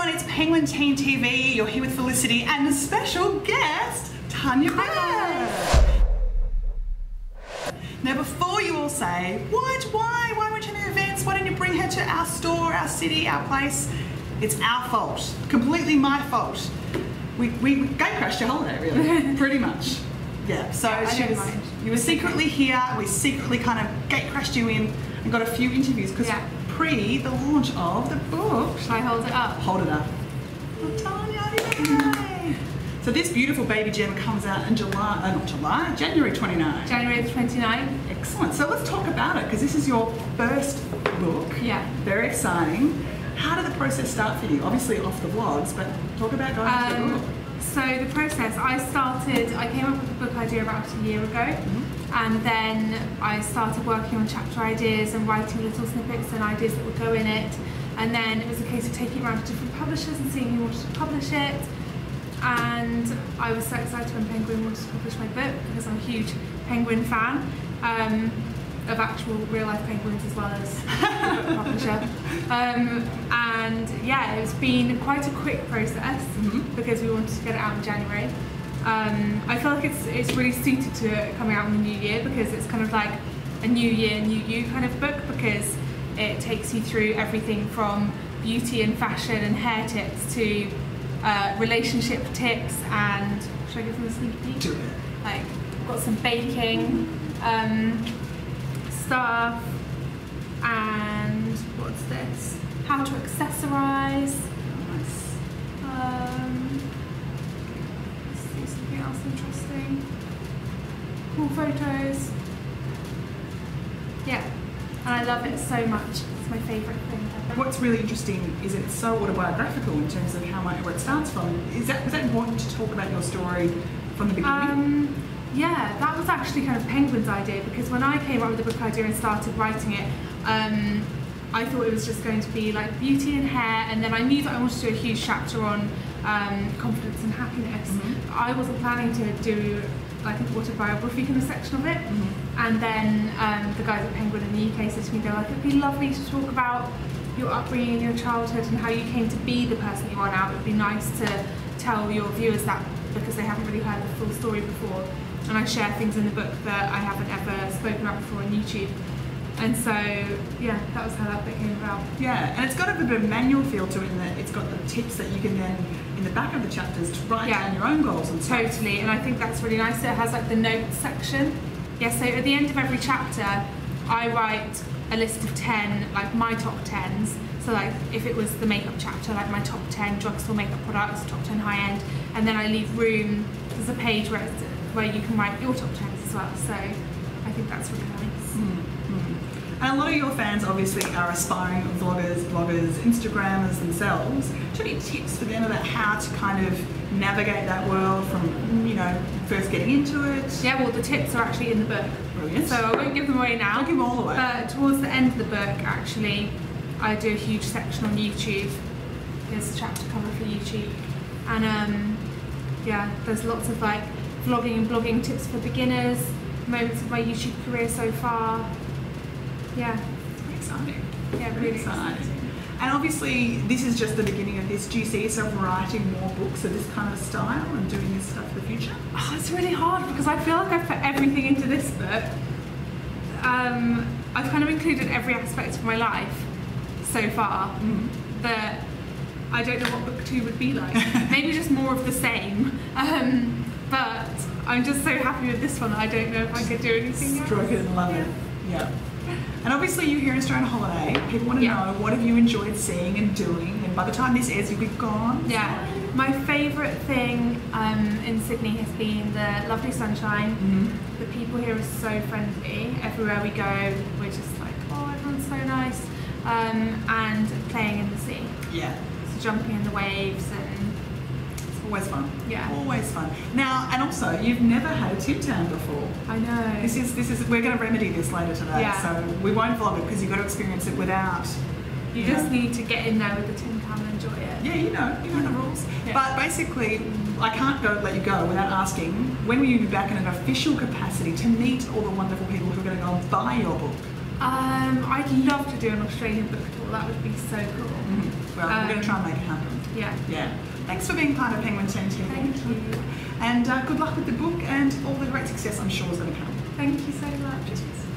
everyone, it's PenguinTeenTV. You're here with Felicity and a special guest, Tanya Burr. Now before you all say, why weren't you in the events? Why didn't you bring her to our store, our city, our place? It's our fault. Completely my fault. We gate crashed your holiday, really. Pretty much. Yeah, so you were secretly here, we secretly kind of gate crashed you in and got a few interviews because pre the launch of the book. Shall I hold it up? Hold it up. Oh, Tanya, yay! So this beautiful baby gem comes out in January 29. January the 29th. Excellent. So let's talk about it because this is your first book. Yeah. Very exciting. How did the process start for you? Obviously off the vlogs, but talk about going to the book. So the process, I came up with the book idea about a year ago, and then I started working on chapter ideas and writing little snippets and ideas that would go in it, and then it was a case of taking it around to different publishers and seeing who wanted to publish it. And I was so excited when Penguin wanted to publish my book because I'm a huge Penguin fan. Of actual real life penguins as well as the book publisher. And yeah, it's been quite a quick process because we wanted to get it out in January. I feel like it's really suited to coming out in the new year because it's kind of like a new year, new you kind of book because it takes you through everything from beauty and fashion and hair tips to relationship tips and, should I give them a sneak peek? Do it. Like, I've got some baking stuff, and what's this? How to accessorize. Nice. Let's see something else interesting. Cool photos. Yeah, and I love it so much. It's my favourite thing ever. What's really interesting is it's so autobiographical in terms of where it starts from. Was that important to talk about your story from the beginning? Yeah, that was actually kind of Penguin's idea because when I came up with the book idea and started writing it, I thought it was just going to be like beauty and hair, and then I knew that I wanted to do a huge chapter on confidence and happiness. I wasn't planning to do like an autobiography kind of section of it, and then the guys at Penguin in the UK said to me, they're like, it'd be lovely to talk about your upbringing and your childhood and how you came to be the person you are now. It would be nice to tell your viewers that because they haven't really heard the full story before. And I share things in the book that I haven't ever spoken about before on YouTube. And so, yeah, that was how that bit came about. Yeah, and it's got a bit of a manual feel to it in that it's got the tips that you can then, in the back of the chapters, to write down your own goals and stuff. Totally, and I think that's really nice. It has like the notes section. Yeah, so at the end of every chapter, I write a list of 10, like my top 10s. So like if it was the makeup chapter, like my top 10 drugstore makeup products, top 10 high end, and then I leave room, there's a page where you can write your top 10s as well, so I think that's really nice. And a lot of your fans obviously are aspiring vloggers, bloggers, Instagrammers themselves. Do you have any tips for them about how to kind of navigate that world from, you know, first getting into it? Yeah, well the tips are actually in the book. Brilliant. So I won't give them away now. Don't give them all away. But towards the end of the book, actually, I do a huge section on YouTube. Here's the chapter cover for YouTube. And yeah, there's lots of like vlogging and blogging tips for beginners, moments of my YouTube career so far. Yeah. Very exciting. Yeah, really exciting. And obviously this is just the beginning of this. Do you see yourself writing more books of this kind of style and doing this stuff for the future? Oh, it's really hard because I feel like I've put everything into this book. I've kind of included every aspect of my life so far that I don't know what book 2 would be like. Maybe just more of the same. But I'm just so happy with this one that I don't know if I could do anything else. Stroke it and love it. Yeah. And obviously you're here in Australia on holiday. People want to know, what have you enjoyed seeing and doing? And by the time this airs, you'll be gone. Yeah. My favourite thing in Sydney has been the lovely sunshine. The people here are so friendly. Everywhere we go, we're just like, oh, everyone's so nice. And playing in the sea. Yeah. So jumping in the waves and always fun. Yeah. Always fun. Now, and also, you've never had a Tim Tam before. I know. This is. We're going to remedy this later today. Yeah. So we won't vlog it because you've got to experience it without. You just need to get in there with the Tim Tam and enjoy it. Yeah, you know the rules. Yeah. But basically, I can't let you go without asking, when will you be back in an official capacity to meet all the wonderful people who are going to go and buy your book? I'd love to do an Australian book tour Well, that would be so cool. Well, we're going to try and make it happen. Yeah. Yeah. Thanks for being part of Penguin Teen TV. Thank you. And good luck with the book and all the great success I'm sure is going to come. Thank you so much. Cheers.